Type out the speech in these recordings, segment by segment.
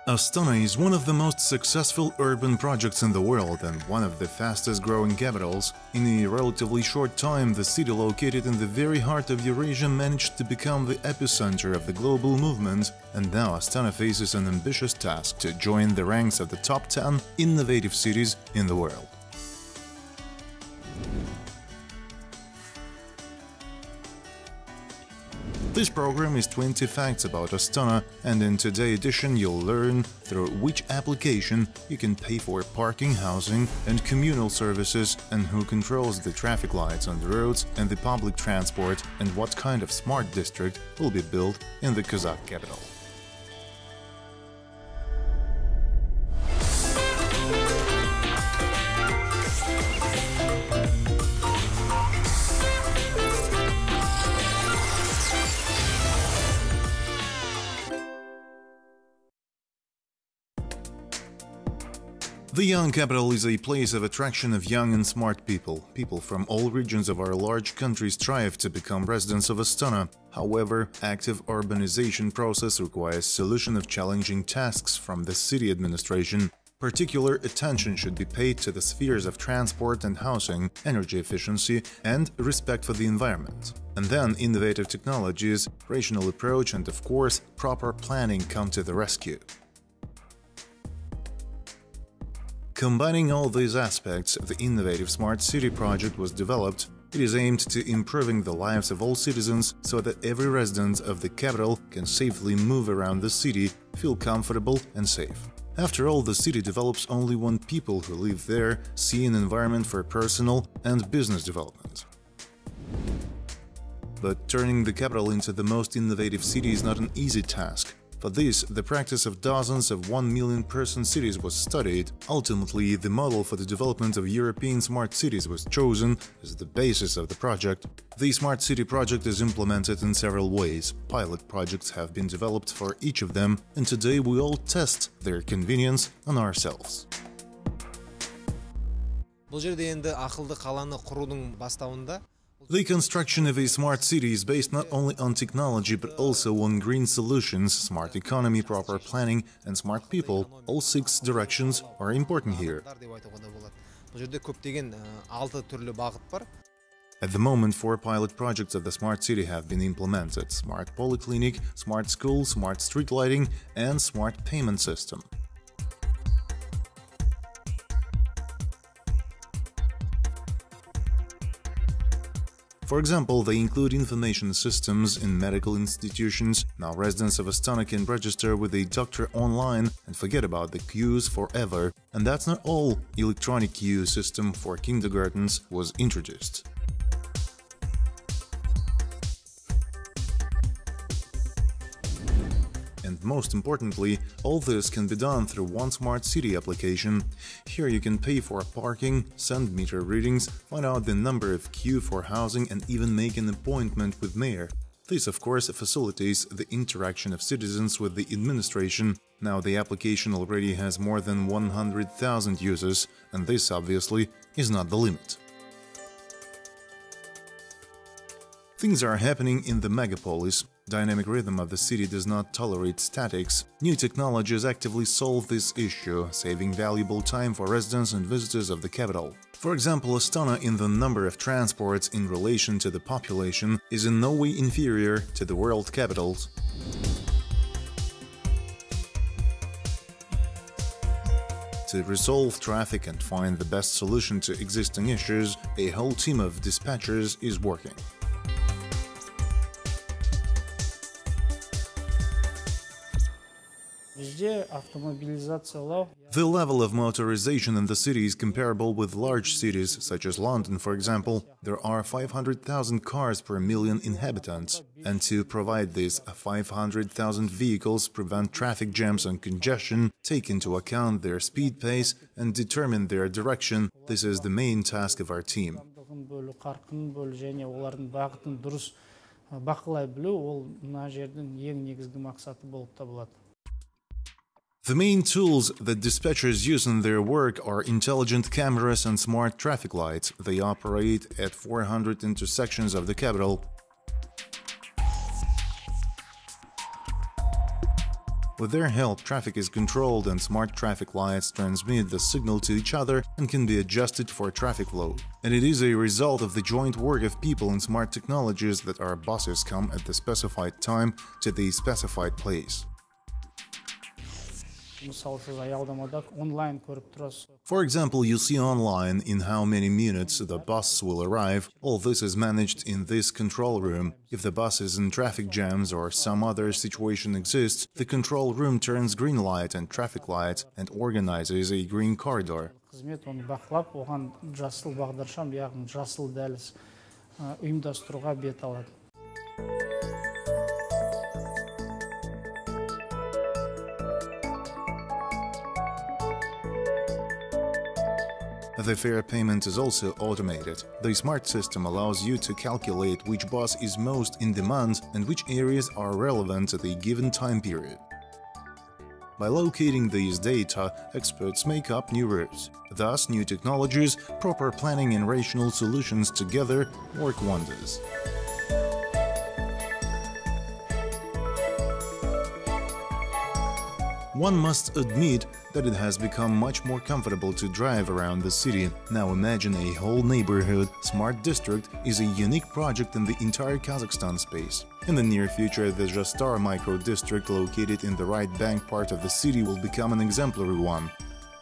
Astana is one of the most successful urban projects in the world and one of the fastest growing capitals. In a relatively short time, the city located in the very heart of Eurasia managed to become the epicenter of the global movement, and now Astana faces an ambitious task to join the ranks of the top 10 innovative cities in the world. This program is 20 facts about Astana, and in today's edition you'll learn through which application you can pay for parking, housing and communal services, and who controls the traffic lights on the roads and the public transport, and what kind of smart district will be built in the Kazakh capital. The young capital is a place of attraction of young and smart people. People from all regions of our large country strive to become residents of Astana. However, active urbanization process requires solution of challenging tasks from the city administration. Particular attention should be paid to the spheres of transport and housing, energy efficiency, and respect for the environment. And then innovative technologies, rational approach, and of course, proper planning come to the rescue. Combining all these aspects, the innovative Smart City project was developed. It is aimed to improving the lives of all citizens so that every resident of the capital can safely move around the city, feel comfortable and safe. After all, the city develops only when people who live there see an environment for personal and business development. But turning the capital into the most innovative city is not an easy task. For this, the practice of dozens of 1 million-person cities was studied. Ultimately, the model for the development of European smart cities was chosen as the basis of the project. The Smart City project is implemented in several ways. Pilot projects have been developed for each of them, and today we all test their convenience on ourselves. Бұл жерде енді ақылды қаланы құрудың бастауында The construction of a smart city is based not only on technology but also on green solutions, smart economy, proper planning, and smart people. All 6 directions are important here. Бұл жерде көптеген 6 түрлі бағыт бар. At the moment, 4 pilot projects of the smart city have been implemented: smart polyclinic, smart school, smart street lighting, and smart payment system. For example, they include information systems in medical institutions. Now residents of Astana can register with a doctor online and forget about the queues forever. And that's not all. Electronic queue system for kindergartens was introduced. And most importantly, all this can be done through one Smart City application. Here you can pay for parking, send meter readings, find out the number of queue for housing, and even make an appointment with mayor. This, of course, facilitates the interaction of citizens with the administration. Now the application already has more than 100,000 users, and this obviously is not the limit. Things are happening in the megapolis. Dynamic rhythm of the city does not tolerate statics. New technologies actively solve this issue, saving valuable time for residents and visitors of the capital. For example, Astana, in the number of transports in relation to the population, is in no way inferior to the world capitals. To resolve traffic and find the best solution to existing issues, a whole team of dispatchers is working. The level of motorization in the city is comparable with large cities, such as London, for example. There are 500,000 cars per million inhabitants. And to provide these 500,000 vehicles, prevent traffic jams and congestion, take into account their speed pace, and determine their direction, this is the main task of our team. The main tools that dispatchers use in their work are intelligent cameras and smart traffic lights. They operate at 400 intersections of the capital. With their help, traffic is controlled and smart traffic lights transmit the signal to each other and can be adjusted for traffic flow. And it is a result of the joint work of people and smart technologies that our buses come at the specified time to the specified place. For example, you see online in how many minutes the bus will arrive. All this is managed in this control room. If the bus is in traffic jams or some other situation exists, the control room turns green light and traffic lights and organizes a green corridor. The fare payment is also automated. The smart system allows you to calculate which bus is most in demand and which areas are relevant at a given time period. By locating these data, experts make up new routes. Thus, new technologies, proper planning and rational solutions together work wonders. One must admit that it has become much more comfortable to drive around the city. Now imagine a whole neighborhood. Smart District is a unique project in the entire Kazakhstan space. In the near future, the Jastar micro-district located in the right bank part of the city will become an exemplary one.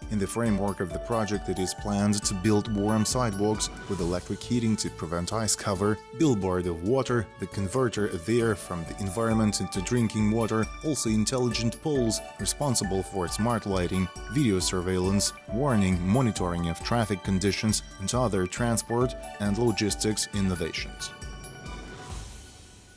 In the framework of the project, it is planned to build warm sidewalks with electric heating to prevent ice cover, billboard of water, the converter of air from the environment into drinking water, also intelligent poles responsible for smart lighting, video surveillance, warning, monitoring of traffic conditions, and other transport and logistics innovations.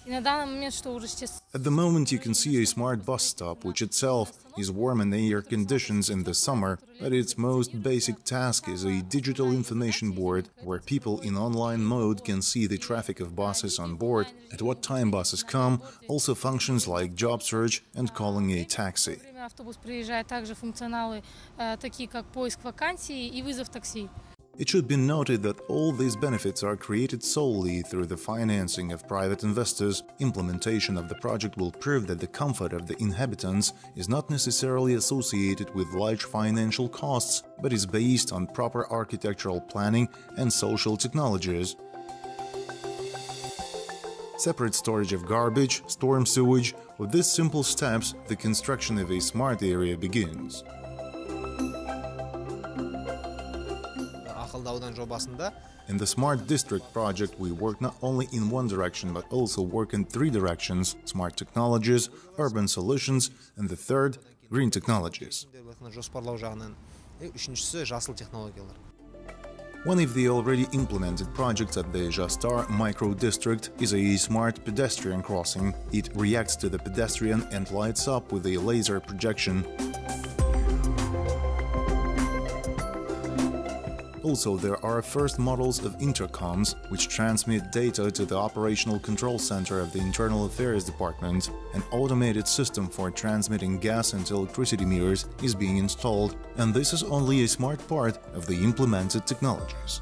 At the moment you can see a smart bus stop, which itself is warm and air conditions in the summer, but its most basic task is a digital information board where people in online mode can see the traffic of buses on board, at what time buses come, also functions like job search and calling a taxi. It should be noted that all these benefits are created solely through the financing of private investors. Implementation of the project will prove that the comfort of the inhabitants is not necessarily associated with large financial costs, but is based on proper architectural planning and social technologies. Separate storage of garbage, storm sewage. With these simple steps, the construction of a smart area begins. In the Smart District project, we work not only in one direction, but also work in three directions: smart technologies, urban solutions, and the third, green technologies. One of the already implemented projects at the Jastar micro-district is a smart pedestrian crossing. It reacts to the pedestrian and lights up with a laser projection. Also, there are first models of intercoms, which transmit data to the operational control center of the Internal Affairs Department. An automated system for transmitting gas and electricity meters is being installed, and this is only a smart part of the implemented technologies.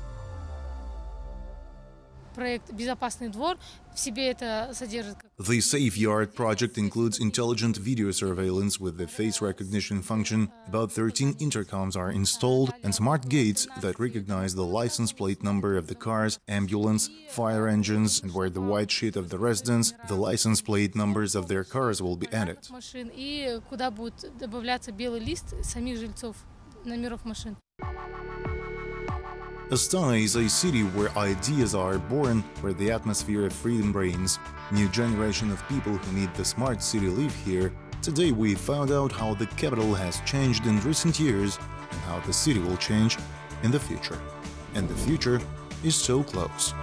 The Safe Yard project includes intelligent video surveillance with the face recognition function. About 13 intercoms are installed and smart gates that recognize the license plate number of the cars, ambulance, fire engines, and where the white sheet of the residents, the license plate numbers of their cars will be added. Astana is a city where ideas are born, where the atmosphere of freedom reigns. New generation of people who need the smart city live here. Today we found out how the capital has changed in recent years and how the city will change in the future. And the future is so close.